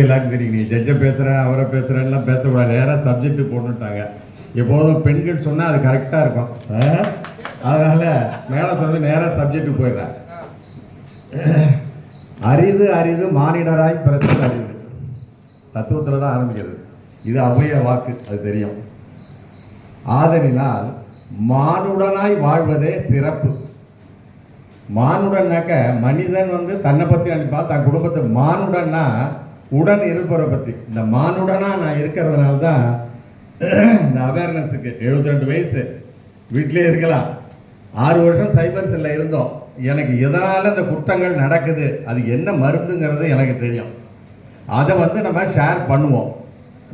எல்லாருக்கும் தெரியும். நீ ஜட்ஜை பேசுகிற அவரை பேசுகிறேன்லாம் பேசக்கூடாது, நேராக சப்ஜெக்ட் போட்டுட்டாங்க. எப்போதும் பெண்கள் சொன்னால் அது கரெக்டாக இருக்கும். அதனால் மேலே சொல்லி நேராக சப்ஜெக்ட் போயிடுறேன். அரிது அரிது மானிடராய் பிறந்தது அரிது தத்துவத்தில் தான் ஆரம்பிக்கிறது. இது அவைய வாக்கு, அது தெரியும். ஆதலினால் மானுடனாய் வாழ்வதே சிறப்பு. மானுடன்னாக்க மனிதன் தன்னை பற்றி நினைப்பான், தன் குடும்பத்தை. மானுடன்னா உடன் இருப்பவரை பற்றி. இந்த மானுடனா நான் இருக்கிறதுனால தான் இந்த அவேர்னஸுக்கு 72 வயசு வீட்டிலே இருக்கலாம். 6 வருஷம் சைபர் செல்ல இருந்தோம். எனக்கு எதனால் இந்த குற்றங்கள் நடக்குது, அது என்ன மருந்துங்கிறது எனக்கு தெரியும். அதை நம்ம ஷேர் பண்ணுவோம்.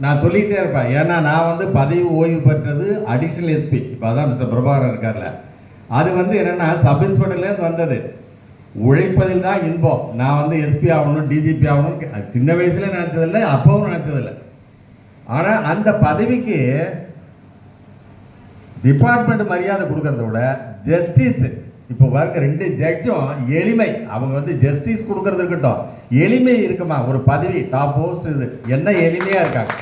நான் சொல்லிகிட்டே இருப்பேன். ஏன்னா நான் பதவி ஓய்வு பெற்றது அடிஷ்னல் எஸ்பி. இப்போ அதான் மிஸ்டர் பிரபாகரன் இருக்கார்ல, அது என்னென்னா சப் இன்ஸ்பெக்டர்லேருந்து வந்தது. உழைப்பதில் தான் இன்பம். நான் எஸ்பி ஆகணும், டிஜிபி ஆகணும் சின்ன வயசுல நினச்சதில்லை, அப்பவும் நினச்சதில்லை. ஆனால் அந்த பதவிக்கு டிபார்ட்மெண்ட் மரியாதை கொடுக்கறத விட ஜஸ்டிஸ், இப்போ வர்க்க 2 ஜட்ஜும் எளிமை. அவங்க ஜஸ்டிஸ் கொடுக்கறது இருக்கட்டும், எளிமை இருக்குமா ஒரு பதவி, டாப் போஸ்ட். இது என்ன எளிமையாக இருக்காங்க.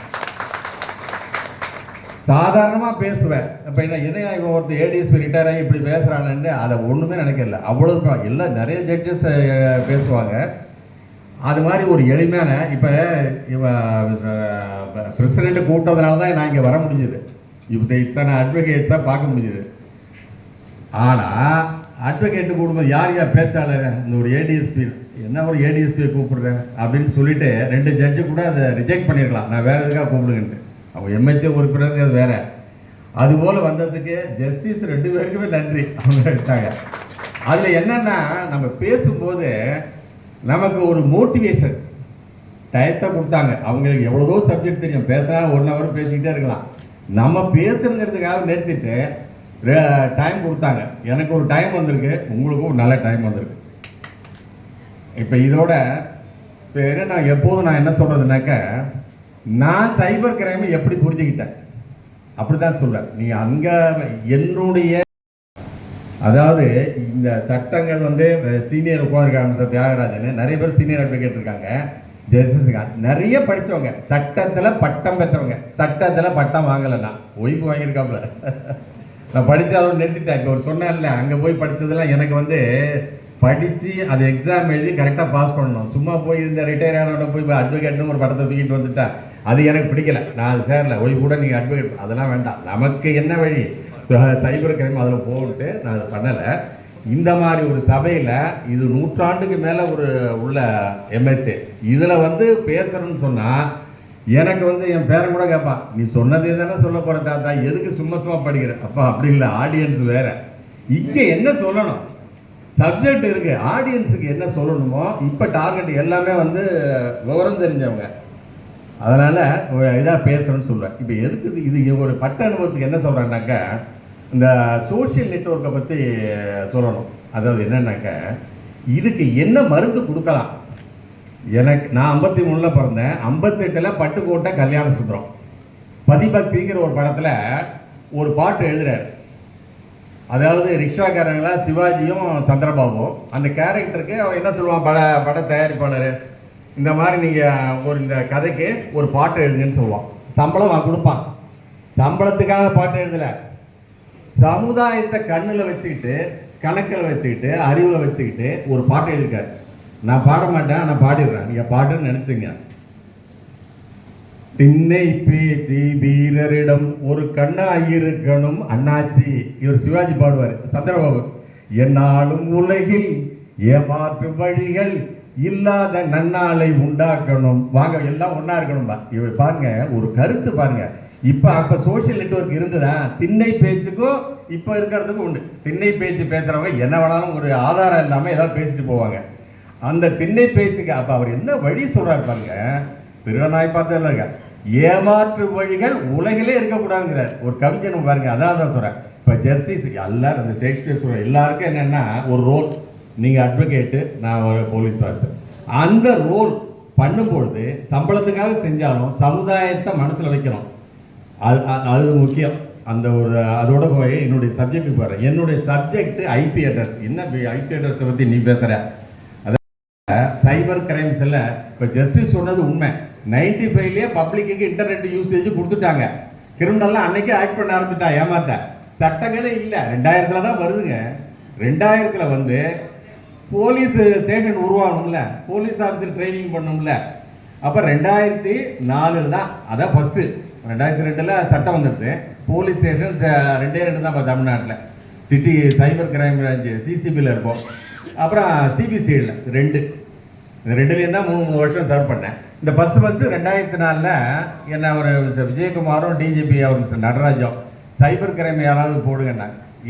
சாதாரணமாக பேசுவேன். இப்போ என்ன இவன் ஒருத்தர் ஏடிஎஸ்பி ரிட்டையர் ஆகி இப்படி பேசுகிறான்னு அதை ஒன்றுமே நினைக்கல. அவ்வளோ எல்லாம் நிறைய ஜட்ஜஸ் பேசுவாங்க. அது மாதிரி ஒரு எளிமையான. இப்போ பிரசிடெண்ட்டை கூட்டதுனால தான் நான் இங்கே வர முடிஞ்சுது. இப்போ இத்தனை அட்வொகேட்ஸாக பார்க்க முடிஞ்சுது. ஆனால் அட்வொகேட்டு கூடும்போது யார் பேச்சாளர், இந்த ஒரு ஏடிஎஸ்பி, என்ன ஒரு ஏடிஎஸ்பியை கூப்பிடுறேன் அப்படின்னு சொல்லிட்டு 2 ஜட்ஜு கூட அதை ரிஜெக்ட் பண்ணியிருக்கலாம். நான் வேறு எதுக்காக கூப்பிடுங்கன்ட்டு. அவங்க எம்எச்ஏ உறுப்பினர், அது வேற. அதுபோல் வந்ததுக்கு ஜஸ்டிஸ் 2 பேருக்குமே நன்றி, அவங்க எடுத்தாங்க. அதில் என்னென்னா நம்ம பேசும்போது நமக்கு ஒரு மோட்டிவேஷன் டயத்தை கொடுத்தாங்க. அவங்களுக்கு எவ்வளோ சப்ஜெக்ட் தெரியும், பேசினா 1 ஹவர் பேசிக்கிட்டே இருக்கலாம். நம்ம பேசுங்கிறதுக்காக நிறுத்திட்டு டைம் கொடுத்தாங்க. எனக்கு ஒரு டைம் வந்திருக்கு, உங்களுக்கும் ஒரு நல்ல டைம் வந்திருக்கு. இப்போ இதோட இப்போ நான் எப்போதும் நான் என்ன சொல்கிறதுனாக்க, நான் சைபர் கிரைமை எப்படி புரிஞ்சுக்கிட்டேன் அப்படி தான் சொல்கிறேன். நீங்கள் அங்கே என்னுடைய, அதாவது இந்த சட்டங்கள் சீனியர் உட்காந்துருக்காங்க. மிஸ்டர் தியாகராஜன், நிறைய பேர் சீனியர் அட்வொகேட் இருக்காங்க, ஜட்ஜஸ் நிறைய படித்தவங்க, சட்டத்தில் பட்டம் பெற்றவங்க. சட்டத்தில் பட்டம் வாங்கலைன்னா ஒய்ஃபு வாங்கியிருக்காப்புல. நான் படித்து அதோட நிறுத்திட்டேன். இப்போ ஒரு சொன்னேன்ல, அங்கே போய் படித்ததெல்லாம் எனக்கு படித்து அது எக்ஸாம் எழுதி கரெக்டாக பாஸ் பண்ணணும். சும்மா போய் இந்த ரிட்டையர் ஆனோட போய் அட்வொகேட்னு ஒரு படத்தை தூக்கிட்டு வந்துட்டேன். அது எனக்கு பிடிக்கல. நான் அது சேரல. ஒய்ஃபு கூட நீங்கள் அட்வொகேட் அதெல்லாம் வேண்டாம், நமக்கு என்ன வழி, சைபர் கிரைம் அதில் போட்டு நான் அதை பண்ணலை. இந்த மாதிரி ஒரு சபையில் இது 100 ஆண்டுக்கு மேலே உள்ள எம்எச்ஏ இதில் பேசுகிறேன்னு சொன்னால் எனக்கு என் பேரன் கூட கேட்பான், நீ சொன்னதே தானே சொல்ல போகிற தாத்தா, எதுக்கு சும்மா படிக்கிற? அப்பா அப்படி இல்லை, ஆடியன்ஸ் வேறு. இங்கே என்ன சொல்லணும், சப்ஜெக்ட் இருக்குது, ஆடியன்ஸுக்கு என்ன சொல்லணுமோ. இப்போ டார்கெட் எல்லாமே விவரம் தெரிஞ்சவங்க. அதனால் இதாக பேசுகிறேன்னு சொல்லுவேன். இப்போ எதுக்கு இது ஒரு பட்ட அனுபவத்துக்கு என்ன சொல்கிறேன்னாக்கா, இந்த சோஷியல் நெட்வொர்க்கை பற்றி சொல்லணும். அதாவது என்னன்னாக்கா, இதுக்கு என்ன மருந்து கொடுக்கலாம். நான் 53 பிறந்தேன். 58 பட்டுக்கோட்டை கல்யாண சுந்தரம் பதிபக்திங்கிற ஒரு படத்தில் ஒரு பாட்டு எழுதுறாரு. அதாவது ரிக்ஷாக்காரங்களா சிவாஜியும் சந்திரபாபுவும். அந்த கேரக்டருக்கு அவன் என்ன சொல்லுவான், பட தயாரிப்பாளர், இந்த மாதிரி நீங்கள் இந்த கதைக்கு ஒரு பாட்டு எழுதுங்கன்னு சொல்லுவான். சம்பளம் அவன் கொடுப்பான். சம்பளத்துக்காக பாட்டு எழுதலை, சமுதாயத்தை கண்ணில் வச்சுக்கிட்டு, கணக்கில் வச்சுக்கிட்டு, அறிவில் வச்சுக்கிட்டு ஒரு பாட்டு எழுதிருக்காரு. நான் பாட மாட்டேன், நான் பாடிடுறேன், நீங்கள் பாடுன்னு நினச்சிங்க. திண்ணை பேச்சு வீரரிடம் ஒரு கண்ணாயிருக்கணும் அண்ணாச்சி. இவர் சிவாஜி பாடுவார், சந்திரபாபு. என்னாலும் உலகில் ஏமாற்று வழிகள் இல்லாத நன்னாளை உண்டாக்கணும், வாங்க எல்லாம் ஒன்றா இருக்கணும்பா. இவர் பாருங்க, ஒரு கருத்து பாருங்க. அப்போ சோஷியல் நெட்வொர்க் இருந்ததா, திண்ணை பேச்சுக்கும் இப்போ இருக்கிறதுக்கும் உண்டு. திண்ணை பேச்சு பேசுகிறவங்க என்ன வேணாலும் ஒரு ஆதாரம் இல்லாமல் ஏதாவது பேசிட்டு போவாங்க. அந்த திண்ணை பேச்சுக்கு அப்போ அவர் என்ன வழி சொல்கிறார் பாருங்க. திருவண்ணாய் பார்த்ததில்ல இருக்க, ஏமாற்று வழிகள் உலகிலே இருக்கக்கூடாதுங்கிறார் ஒரு கவிஞன் பாருங்க. அதான் சொல்கிறேன். இப்போ ஜஸ்டிஸ் எல்லாரும் அந்த ஷேக்ஸ்பியர் சொல்கிற எல்லாருக்கும் என்னென்னா ஒரு ரோல். நீங்கள் அட்வொகேட்டு, நான் ஒரு போலீஸ் ஆஃபீஸர். அந்த ரோல் பண்ணும்பொழுது சம்பளத்துக்காக செஞ்சாலும் சமுதாயத்தை மனசில் வைக்கணும். அது முக்கியம். அந்த ஒரு அதோட போய் என்னுடைய சப்ஜெக்ட்டுக்கு போகிறேன். என்னுடைய சப்ஜெக்ட் ஐபி அட்ரஸ். என்ன ஐபி அட்ரஸை பற்றி நீ பேசுகிற? சைபர் கிரைம்ஸ் எல்லாம் இப்போ ஜஸ்டிஸ் சொன்னது உண்மை. 95லேயே பப்ளிக்கு இன்டர்நெட் யூசேஜ் கொடுத்துட்டாங்க. கிரிமினல்லாம் அன்னைக்கே ஆக்ட் பண்ண ஆரம்பிச்சிட்டா ஏமாத்த. சட்டங்களே இல்லை, 2000 தான் வருதுங்க. 2000 வந்து போலீஸ் ஸ்டேஷன் உருவாகணும்ல, போலீஸ் ஆஃபீஸர் ட்ரைனிங் பண்ணணும்ல. அப்போ 2004 தான், அதான் ஃபஸ்ட்டு. 2002 சட்டம் வந்துடுது. போலீஸ் ஸ்டேஷன் 2 தான் இப்போ தமிழ்நாட்டில். சிட்டி சைபர் கிரைம் பிரான்ச்சு சிசிபியில் இருக்கும். அப்புறம் சிபிசிஐடியில் 2. இந்த 2லேயும் தான் 3 வருஷம் சர்வ் பண்ணேன். இந்த ஃபஸ்ட்டு 2004 என்ன ஒரு மிஸ்டர் விஜயகுமாரும் டிஜிபி அவர் மிஸ்டர் நடராஜும் சைபர் கிரைம் யாராவது போடுங்கன்னா,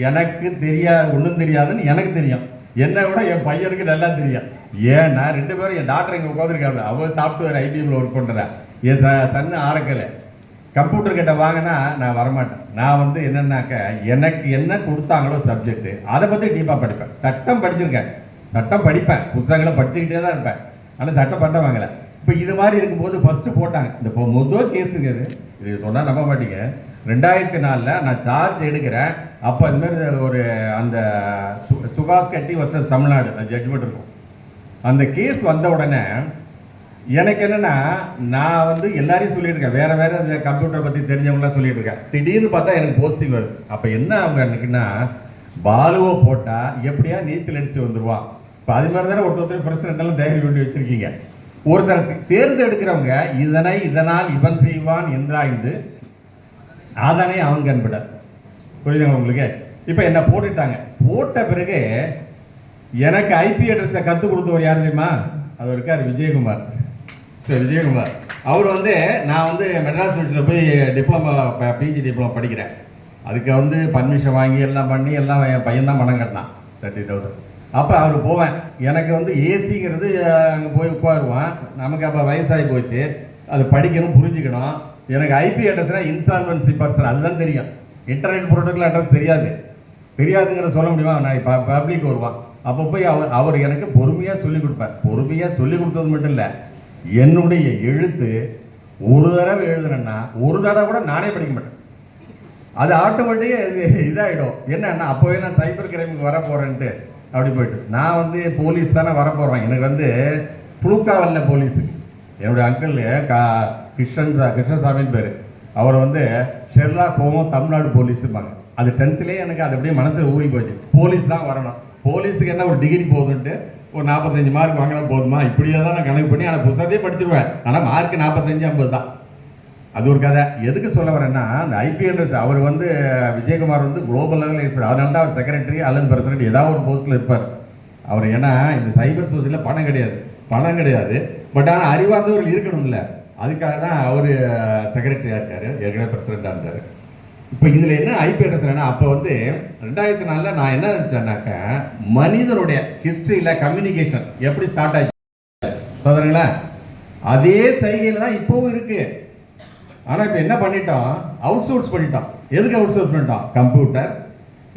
எனக்கு தெரியாது, ஒன்றும் தெரியாதுன்னு எனக்கு தெரியும். என்னை விட என் பையனுக்கு நல்லா தெரியும். ஏன்னா 2 பேரும் என் டாக்டர் இங்கே உட்காந்துருக்காங்க. அவர் சாஃப்ட்வேர் ஐபிஎம்ல ஒர்க் பண்ணுறேன். என் தன்னு ஆரக்கலை. கம்ப்யூட்டர் கிட்ட வாங்கினா நான் வரமாட்டேன். நான் வந்து என்னன்னாக்க எனக்கு என்ன கொடுத்தாங்களோ சப்ஜெக்ட் அதை பற்றி டீப்பாக படிப்பேன். சட்டம் படிச்சிருக்கேன், சட்டம் படிப்பேன், புத்தகங்களை படிச்சுக்கிட்டே தான் இருப்பேன். ஆனால் சட்டம் பட்டம் வாங்கலை. இப்போ இது மாதிரி இருக்கும்போது ஃபஸ்ட்டு போட்டாங்க. இந்த முதல் கேஸுங்க இது சொன்னால் நம்ப மாட்டீங்க. 2004 நான் சார்ஜ் எடுக்கிறேன். அப்போ இதுமாரி ஒரு அந்த சுகாஸ் கட்டி வர்சஸ் தமிழ்நாடு ஜட்ஜ்மெண்ட் இருக்கும். அந்த கேஸ் வந்த உடனே எனக்கு என்னென்னா, நான் வந்து எல்லாரையும் சொல்லியிருக்கேன், வேறு வேறு இந்த கம்ப்யூட்டரை பற்றி தெரிஞ்சவங்களாம் சொல்லிட்டு இருக்கேன். திடீர்னு பார்த்தா எனக்கு போஸ்டிங் வருது. அப்போ என்ன அவங்க அன்றைக்கின்னா, பாலுவை போட்டால் எப்படியா நீச்சல் அடித்து வந்துடுவான். இப்போ அது மாதிரி தானே ஒருத்தர் பிரசிடென்ட்லாம் தயாரி பண்ணி வச்சுருக்கீங்க. ஒருத்தர் தேர்ந்தெடுக்கிறவங்க இதனால் இவன் செய்வான் என்றாய்ந்து அதனை அவன் கண்படார். புரியுதுங்க உங்களுக்கு? இப்போ என்ன போட்டுட்டாங்க. போட்ட பிறகு எனக்கு ஐபி அட்ரஸை கற்றுக் கொடுத்தவர் யார் தெரியுமா? அவர் இருக்கார், விஜயகுமார். சரி, விஜயகுமார் அவர் வந்து நான் வந்து மெட்ராஸ் யூனிவர்சிட்டியில் போய் டிப்ளமா பிஜி டிப்ளமா படிக்கிறேன். அதுக்கு வந்து பர்மிஷன் வாங்கி எல்லாம் பண்ணி எல்லாம் என் பையன் தான் பணம் கட்டினான் 30,000. அப்போ அவர் போவேன். எனக்கு வந்து ஏசிங்கிறது அங்கே போய் உட்காருவான். நமக்கு அப்போ வயசாகி போயிட்டு அது படிக்கணும், புரிஞ்சுக்கணும். எனக்கு ஐபி அட்ரஸ்னால் இன்சால்வன்சி பர்சன் அதுதான் தெரியும். இன்டர்நெட் ப்ரோட்டோக்கால் அட்ரஸ் தெரியாதுங்கிற சொல்ல முடியுமா? நான் பப்ளிக் வருவான். அப்போ போய் அவர் எனக்கு பொறுமையாக சொல்லிக் கொடுப்பார். பொறுமையாக சொல்லிக் கொடுத்தது மட்டும் இல்லை, என்னுடைய எழுத்து ஒரு தடவை எழுதுனேன்னா ஒரு தடவை கூட நானே படிக்க மாட்டேன். அது ஆட்டோமேட்டிக்காக இதாகிடும். என்னன்னா அப்போவே நான் சைபர் கிரைமுக்கு வர போகிறேன்ட்டு அப்படி போயிட்டு நான் வந்து போலீஸ் தானே வரப்போகிறேன். எனக்கு வந்து புழுக்காவல்ல போலீஸு என்னுடைய அங்கிள் கிருஷ்ணசாமின்னு பேர். அவர் வந்து ஷெர்லாக் ஹோமோ தமிழ்நாடு போலீஸுப்பாங்க. அது 10th எனக்கு அது அப்படியே மனசில் ஊறி போச்சு. போலீஸ் தான் வரணும், போலீஸுக்கு என்ன ஒரு டிகிரி போகுதுன்ட்டு ஒரு 45 மார்க் வாங்கினா போதுமா, இப்படியே தான் நான் கணக்கு பண்ணி ஆனால் புத்தகத்தையே படிச்சிருவேன். ஆனால் மார்க் 45-50 தான். அது ஒரு கதை. எதுக்கு சொல்ல வரேன்னா, அந்த ஐபிஎல்எஸ் அவர் வந்து விஜயகுமார் வந்து குளோபல் லெவலில் இருப்பார். அதனால தான் அவர் செக்ரட்டரி அல்லது பிரசிடென்ட் ஏதாவது ஒரு போஸ்ட்டில் இருப்பார் அவர். ஏன்னா இந்த சைபர் சோசியலில் பணம் கிடையாது. பட் ஆனால் அறிவார்ந்தவர்கள் இருக்கணும்ல, அதுக்காக தான் அவர் செக்ரட்டரியாக இருக்கார், ஏற்கனவே பிரசிடெண்ட்டாக இருந்தார். இப்போ இதில் என்ன ஐபி அட்ரஸ் என்னன்னா, அப்போ வந்து 2004 நான் என்ன நினச்சேன்னாக்க, மனிதனுடைய ஹிஸ்ட்ரியில் கம்யூனிகேஷன் எப்படி ஸ்டார்ட் ஆச்சு சொல்கிறீங்களா, அதே சைகையில் தான் இப்போவும் இருக்குது. ஆனால் இப்போ என்ன பண்ணிட்டோம், அவுட் சோர்ஸ் பண்ணிட்டோம். எதுக்கு அவுட் சோர்ஸ் பண்ணிட்டோம்? Computer,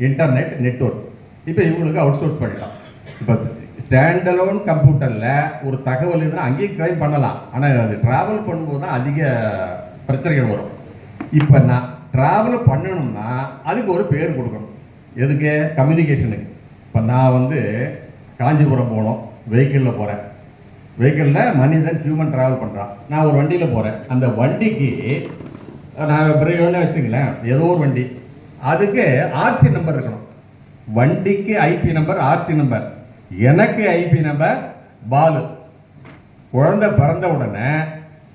internet, network. இப்போ இவங்களுக்கு அவுட் சோர்ஸ் பண்ணிட்டோம். இப்போ ஸ்டாண்டலோன் கம்ப்யூட்டரில் ஒரு தகவல் இருந்தால் அங்கேயும் கிரைம் பண்ணலாம். ஆனால் அது ட்ராவல் பண்ணும்போது தான் அதிக பிரச்சனைகள் வரும். இப்போ நான் ட்ராவல் பண்ணணும்னா அதுக்கு ஒரு பேர் கொடுக்கணும். எதுக்கு? கம்யூனிகேஷனுக்கு. இப்போ நான் வந்து காஞ்சிபுரம் போகணும், வெஹிக்கிளில் போகிறேன். வெஹிக்கிளில் மனிதன் ஹியூமன் ட்ராவல் பண்ணுறான். நான் ஒரு வண்டியில் போகிறேன். அந்த வண்டிக்கு நான் பிரையோன்னு வச்சுங்களேன், ஏதோ ஒரு வண்டி, அதுக்கு ஆர்சி நம்பர் இருக்கணும். வண்டிக்கு ஐபி நம்பர், ஆர்சி நம்பர். எனக்கு ஐபி நம்பர் பாலு. குழந்தை பிறந்த உடனே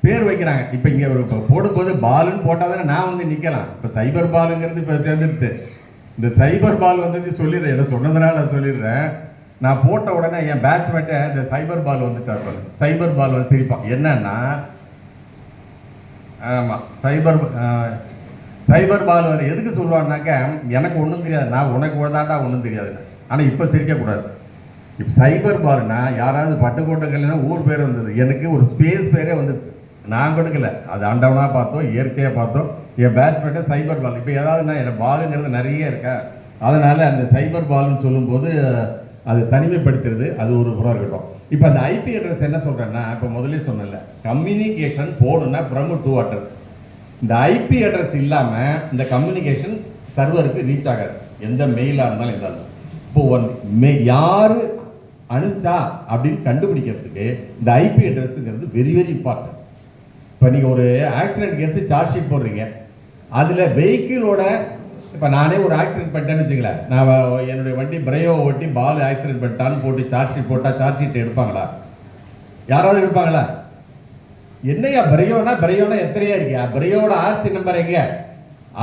பேர் வைக்கிறாங்க. இப்போ இங்கே ஒரு போடும்போது பாலுன்னு போட்டால் தானே நான் வந்து நிற்கலாம். இப்போ சைபர் பாலுங்கிறது இப்போ சேர்ந்துருது. இந்த சைபர் பால் வந்து சொல்லிடுறேன், என்ன சொன்னதுனால நான் சொல்லிடுறேன். நான் போட்ட உடனே என் பேட்ச்மேட்டை இந்த சைபர் பால் வந்துட்டார். சைபர் பால் வந்து சிரிப்பான். என்னன்னா, ஆமாம், சைபர் பால் வந்து எதுக்கு சொல்லுவான்னாக்க, எனக்கு ஒன்றும் தெரியாது, நான் உனக்கு தாண்டா ஒன்றும் தெரியாது. ஆனால் இப்போ சிரிக்கக்கூடாது. இப்போ சைபர் பால்னா யாராவது பட்டுக்கோட்டைகள்னா ஊர் பேர் வந்தது, எனக்கு ஒரு ஸ்பேஸ் பேரே வந்துடுது. நான் கொடுக்கல, அது ஆண்டவனாக பார்த்தோம், இயற்கையாக பார்த்தோம். என் பேட்ச்மேட்டை சைபர் பால். இப்போ ஏதாவதுன்னா எனக்கு பாலுங்கிறது நிறைய இருக்கா, அதனால் அந்த சைபர் பால்னு சொல்லும்போது அது தனிமைப்படுத்துறது, அது ஒரு புறம் இருக்கட்டும். இப்போ அந்த ஐபி அட்ரஸ் என்ன சொல்கிறேன்னா, இப்போ முதலே சொன்னல, கம்யூனிகேஷன் போகணுன்னா ஃப்ரம் டு அட்ரஸ். இந்த ஐபி அட்ரஸ் இல்லாமல் இந்த கம்யூனிகேஷன் சர்வருக்கு ரீச் ஆகாது. எந்த மெயிலாக இருந்தாலும் இருந்தாலும். இப்போ யார் அனுப்பிச்சா அப்படின்னு கண்டுபிடிக்கிறதுக்கு இந்த ஐபி அட்ரஸுங்கிறது வெரி வெரி இம்பார்ட்டன்ட். இப்போ நீங்கள் ஒரு ஆக்சிடென்ட் கேஸு சார்ஜ் ஷீட் போடுறீங்க, அதில் வெஹிக்கிளோட இப்போ நானே ஒரு ஆக்சிடென்ட் பண்ணிட்டேன்னு வச்சுங்களேன், நான் என்னுடைய வண்டி பிரேயோ ஓட்டி பால் ஆக்சிடென்ட் பண்ணிட்டான்னு போட்டு சார்ஜ் ஷீட் போட்டால் சார்ஜ் ஷீட் எடுப்பாங்களா? யாராவது எடுப்பாங்களா? என்னையா பிரேயோனா எத்தனையா இருக்கியா? பிரேயோட ஆர்சி நம்பர் எங்க?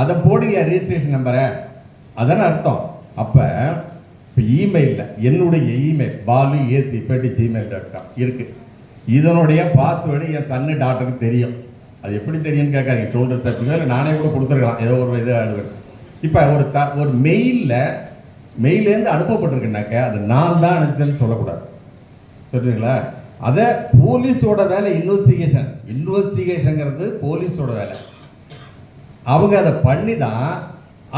அதை போடுங்க ரெஜிஸ்ட்ரேஷன் நம்பரை, அதான அர்த்தம். அப்போ இப்போ இமெயிலில் என்னுடைய இமெயில் balu@gmail.com இருக்குது. இதனுடைய பாஸ்வேர்டு என் சன்னு டாக்டருக்கு தெரியும். அது எப்படி தெரியும்னு கேட்காதீங்க, ஷோல்டர் தப்பிங்க இல்லை நானே கூட கொடுத்துருக்கலாம், ஏதோ ஒரு இது அனுப்புவேன். இப்போ ஒரு மெயிலேருந்து அனுப்பப்பட்டிருக்குனாக்க அது நான் தான் அனுப்பிச்சேன்னு சொல்லக்கூடாது, சொல்லுங்களா? அதை போலீஸோட வேலை இன்வெஸ்டிகேஷனுங்கிறது போலீஸோட வேலை. அவங்க அதை பண்ணி தான்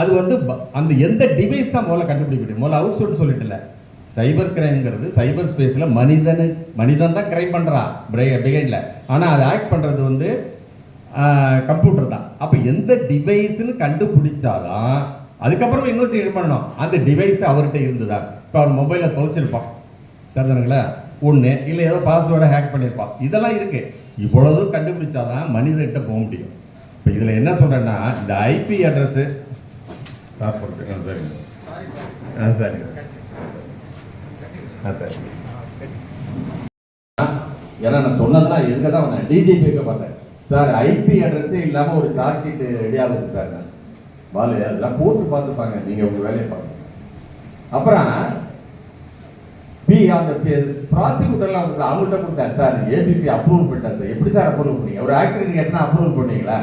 அது வந்து அந்த எந்த டிவைஸ் தான் முதல்ல கண்டுபிடிக்க முதல்ல அவுட் சோர்ஸ் சொல்லிட்டு இல்லை. சைபர் கிரைம்ங்கிறது சைபர் ஸ்பேஸில் மனிதன் தான் கிரைம் பண்ணுறான் பிகைண்டில், ஆனால் அதை ஆக்ட் பண்ணுறது வந்து கம்ப்யூட்டர் தான். அப்போ எந்த டிவைஸ்ன்னு கண்டுபிடிச்சாதான் அதுக்கப்புறம் இன்வெஸ்டிகேஷன் பண்ணணும். அந்த டிவைஸ் அவர்கிட்ட இருந்துதான். இப்போ அவர் மொபைலில் தொலைச்சிருப்பான், தெரிஞ்சுங்களா? ஒன்று இல்லை ஏதோ பாஸ்வேர்டை ஹேக் பண்ணியிருப்பான், இதெல்லாம் இருக்குது. இவ்வளவு கண்டுபிடிச்சாதான் மனிதன்கிட்ட போக முடியும். இப்போ இதில் என்ன சொல்கிறேன்னா, இந்த ஐபி அட்ரஸு சரி ஏன்னா நான் சொன்னதுலாம் எதுக்கு தான் வந்தேன், டிஜிபிக்கு பார்த்தேன். சார் ஐபி அட்ரஸே இல்லாமல் ஒரு சார்ஜ் ஷீட்டு ரெடி ஆகுது சார். நான் பாலு அதெல்லாம் போட்டு பார்த்துப்பாங்க, நீங்கள் உங்கள் வேலையை பாருங்க. அப்புறம் அந்த ப்ராசிக்யூட்டர்லாம் அவங்கள்ட்ட கொடுத்தாரு சார், ஏபிபி அப்ரூவல் பண்ணிட்டார் சார். எப்படி சார் அப்ரூவல் பண்ணீங்க? ஒரு ஆக்சிடென்ட் கேஸ்னா அப்ரூவல் பண்ணீங்களா?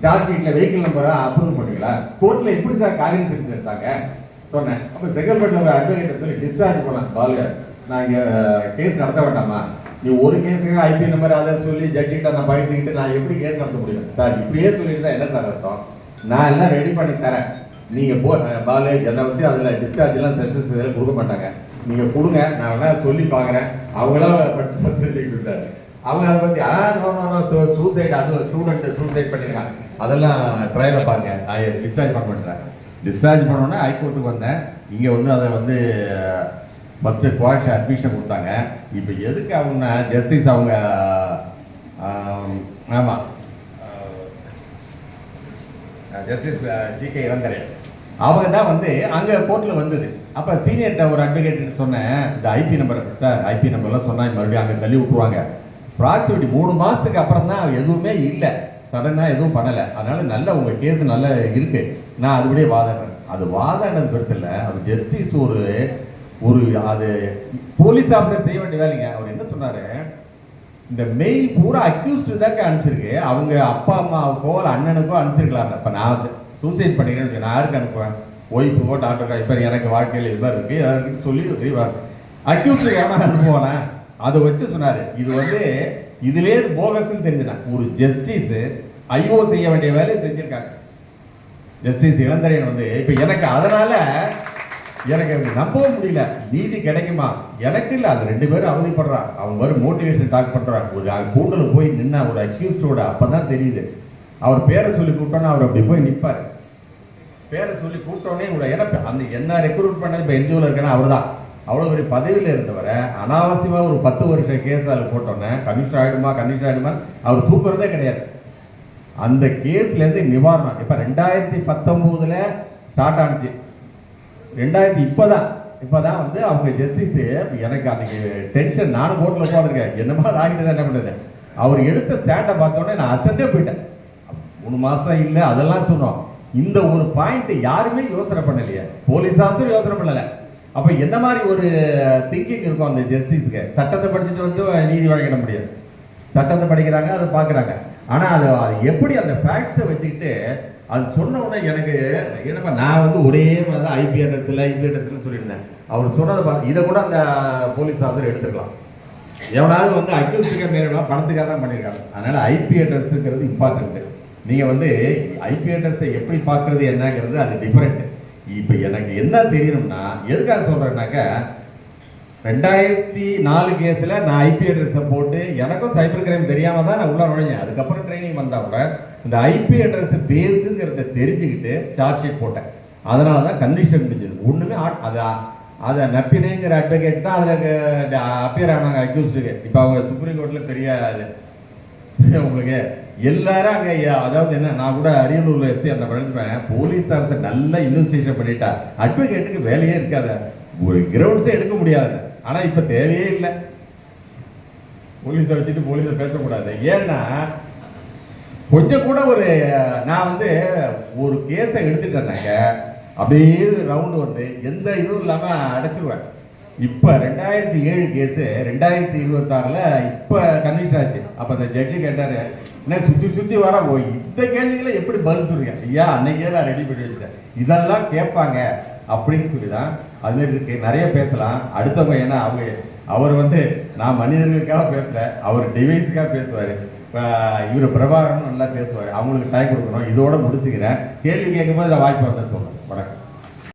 சார்ஜ் ஷீட்டில் வெஹிக்கிள் நம்பரை அப்ரூவல் பண்ணீங்களா? கோர்ட்டில் எப்படி சார் காகிதம் எடுத்தாங்க சொன்னேன். அப்போ செகல்பேட்டில் ஒரு அட்வொகேட் சொல்லி டிஸ்சார்ஜ் பண்ணேன். பாலு நான் இங்கே கேஸ் நடத்த வேண்டாமா? நீ ஒரு கேஸுக்கு ஐபி நம்பர் அதை சொல்லி ஜட்ஜிட்ட நான் பயந்துக்கிட்டு நான் எப்படி கேஸ் நடத்த முடியும் சார்? இப்படியே சொல்லியிருந்தா என்ன சார் அர்த்தம்? நான் எல்லாம் ரெடி பண்ணி தரேன், நீங்கள் பாலு என்னை வந்து அதில் டிஸ்சார்ஜ்லாம் செஷன்ஸ் இதெல்லாம் கொடுக்க மாட்டாங்க, நீங்கள் கொடுங்க, நான் வேணா சொல்லி பார்க்குறேன். அவங்களாம் படிச்சு தெரிஞ்சுக்கிட்டு விட்டாரு. அவங்க அதை பற்றி சூசைடு, அது ஸ்டூடெண்ட் சூசைட் பண்ணியிருக்காங்க, அதெல்லாம் ட்ரையலை பாருங்க. டிஸ்சார்ஜ் பண்ண மாட்டேன். டிஸ்சார்ஜ் பண்ணோன்னே ஹைகோர்ட்டுக்கு வந்தேன். இங்கே வந்து அதை வந்து ஃபஸ்ட்டு குவாஷ் அட்மிஷன் கொடுத்தாங்க. இப்போ எதுக்கு அவங்க ஜஸ்டிஸ் அவங்க ஆமாம் ஜஸ்டிஸ் ஜிகே இளந்தரையன் அவங்க தான் வந்து அங்கே கோர்ட்டில் வந்தது. அப்போ சீனியர்கிட்ட ஒரு அட்வொகேட் சொன்னேன், இந்த ஐபி நம்பர் சார், ஐபி நம்பர்லாம் சொன்னால் மறுபடியும் அங்கே தள்ளி விட்டுருவாங்க. ப்ராசிக்யூட்டி 3 மாதத்துக்கு அப்புறம் தான் எதுவுமே இல்லை, சடனாக எதுவும் பண்ணலை. அதனால் நல்ல உங்கள் கேஸ் நல்லா இருக்குது, நான் அதுபடியே வாதாடுறேன். அது வாதாடுறது பெருசு இல்லை, அது ஜஸ்டிஸ் ஒரு அது போலீஸ் ஆஃபீஸர் செய்ய வேண்டிய வேலைங்க. அவர் என்ன சொன்னார், இந்த மெயில் பூரா அக்யூஸ்டு தாங்க அனுப்பிச்சிருக்கு, அவங்க அப்பா அம்மாவுக்கோ இல்லை அண்ணனுக்கோ அனுப்பிச்சிருக்கலாம். இப்போ நான் சூசைட் பண்ணிக்கிறேன்னு நான் யாருக்கு அனுப்புவேன்? ஒய்ஃபுக்கோ டாக்டருக்கோ. இப்போ எனக்கு வாழ்க்கையில் இது மாதிரி இருக்குது யாருக்குன்னு சொல்லி அக்யூஸ்டு எவனா அனுப்புவானே? அதை வச்சு சொன்னார், இது வந்து இதுலேயே போகஸ்ன்னு தெரிஞ்சுனா ஒரு ஜஸ்டிஸு ஐஓ செய்ய வேண்டிய வேலையை செஞ்சுருக்காங்க. ஜஸ்டிஸ் இளந்தரையன் வந்து இப்போ எனக்கு அதனால் எனக்கு நம்பவும் முடியல, நீதி கிடைக்குமா? எனக்கு இல்லை, அது 2 பேரும் அவதிப்படுறான். அவங்க வரும் மோட்டிவேஷன் டாக் பண்ணுறாங்க. ஒரு கூண்டல் போய் நின்னா ஒரு அக்யூஸ்டோட அப்போ தான் தெரியுது. அவர் பேரை சொல்லி கூப்பிட்டோன்னா அவர் அப்படி போய் நிற்பார். பேரை சொல்லி கூப்பிட்டோன்னே கூட எனக்கு அந்த என்ன ரெக்ரூட் பண்ணது இப்போ என்ஜிஓவில் இருக்கேன்னா அவர் தான். அவ்வளோ ஒரு பதவியில் இருந்தவரை அனாவசியமாக ஒரு 10 வருஷ கேஸ் அதில் போட்டோன்னே கமிஷன் ஆகிடுமா அவர் தூக்குறதே கிடையாது. அந்த கேஸ்லேருந்து நிவாரணம் இப்போ 2019 ஸ்டார்ட் ஆனிச்சு. 2000 இப்போ தான் வந்து அவங்க ஜஸ்டிஸு எனக்கு அன்றைக்கி டென்ஷன், நானும் கோர்ட்டில் போட்டிருக்கேன், என்னமா அது ஆகிட்டு தான் என்ன பண்ணுறது. அவர் எடுத்த ஸ்டாண்டை பார்த்தோன்னே நான் அசந்தே போயிட்டேன். 3 மாதம் இல்லை அதெல்லாம் சொன்னோம். இந்த ஒரு பாயிண்ட் யாருமே யோசனை பண்ணலையே, போலீஸ் ஆஃபீஸர் யோசனை பண்ணலை. அப்போ என்ன மாதிரி ஒரு திங்கிங் இருக்கும் அந்த ஜஸ்டிஸுக்கு? சட்டத்தை படிச்சுட்டு வந்து நீதி வழங்கிட முடியாது. சட்டத்தை படிக்கிறாங்க, அதை பார்க்குறாங்க. ஆனால் அது எப்படி அந்த ஃபேக்ட்ஸை வச்சுக்கிட்டு அது சொன்ன உடனே எனக்கு என்னப்பா, நான் வந்து ஒரே மாதிரி தான் ஐபி அட்ரஸ்ன்னு சொல்லியிருந்தேன். அவர் சொன்னதை இதை கூட அந்த போலீஸ் ஆஃபீஸர் எடுத்துக்கலாம். எவனாவது வந்து அக்யூஸ்டுக்கே மேலாம் பணத்துக்காக தான் பண்ணியிருக்காங்க. அதனால் ஐபி அட்ரஸுங்கிறது இம்பார்ட்டன்ட்டு. நீங்கள் வந்து ஐபி அட்ரஸை எப்படி பார்க்குறது என்னங்கிறது அது டிஃப்ரெண்ட்டு. இப்போ எனக்கு என்ன தெரியணும்னா, எதுக்காக சொல்கிறேன்னாக்கா, 2004 கேஸில் நான் ஐபி அட்ரஸை போட்டு எனக்கும் சைபர் கிரைம் தெரியாமல் தான் நான் உள்ளே நுழைஞ்சேன். அதுக்கப்புறம் ட்ரைனிங் வந்தால் கூட இந்த ஐபி அட்ரஸ் பேஸுங்கிறத தெரிஞ்சுக்கிட்டு சார்ஜ் ஷீட் போட்டேன். அதனால தான் கன்விக்ஷன் முடிஞ்சது. ஒன்றுமே அது அதை நப்பினேங்கிற அட்வொகேட் தான் அதில் அப்பியர் ஆனாங்க அக்யூஸ்டுக்கு. இப்போ அவங்க சுப்ரீம் கோர்ட்டில் பெரிய அது உங்களுக்கு எல்லாரும் அங்கே, அதாவது என்ன, நான் கூட அரியலூர்ல எஸ்சி அந்த படிச்சுப்பேன், போலீஸ் ஆஃபீஸர் நல்லா இன்வெஸ்டிகேஷன் பண்ணிட்டா அட்வொகேட்டுக்கு வேலையே இருக்காது, ஒரு கிரவுண்ட்ஸே எடுக்க முடியாது. ஆனால் இப்போ தேவையே இல்லை, போலீஸை வச்சுட்டு போலீஸை பேசக்கூடாது. ஏன்னா கொஞ்சம் கூட ஒரு, நான் வந்து ஒரு கேஸை எடுத்துட்டேன்னாங்க அப்படியே ரவுண்டு வந்து எந்த இதுவும் இல்லாமல் அடைச்சிருவேன். இப்போ 2007 கேஸு 2026 இப்போ கன்விஷன் ஆச்சு. அப்போ அந்த ஜட்ஜி கேட்டார், என்ன சுற்றி வர இந்த கேள்விகளை எப்படி பதில் சொல்றீங்க? ஐயா அன்னைக்கே நான் ரெடி பண்ணி வச்சுட்டேன், இதெல்லாம் கேட்பாங்க அப்படின்னு சொல்லி தான். அதுமாரி இருக்கு, நிறைய பேசலாம். அடுத்தவங்க ஏன்னா அவர் வந்து நான் மனிதர்களுக்காக பேசுகிறேன், அவர் டிவைஸுக்காக பேசுவார். இவர் பிரபாகரன் நல்லா பேசுவார், அவங்களுக்கு டைம் கொடுக்கணும். இதோட முடிச்சுக்கிறேன். கேள்வி கேட்கும்போது நான் வாய்ப்பு வந்து சொல்கிறேன். வணக்கம்.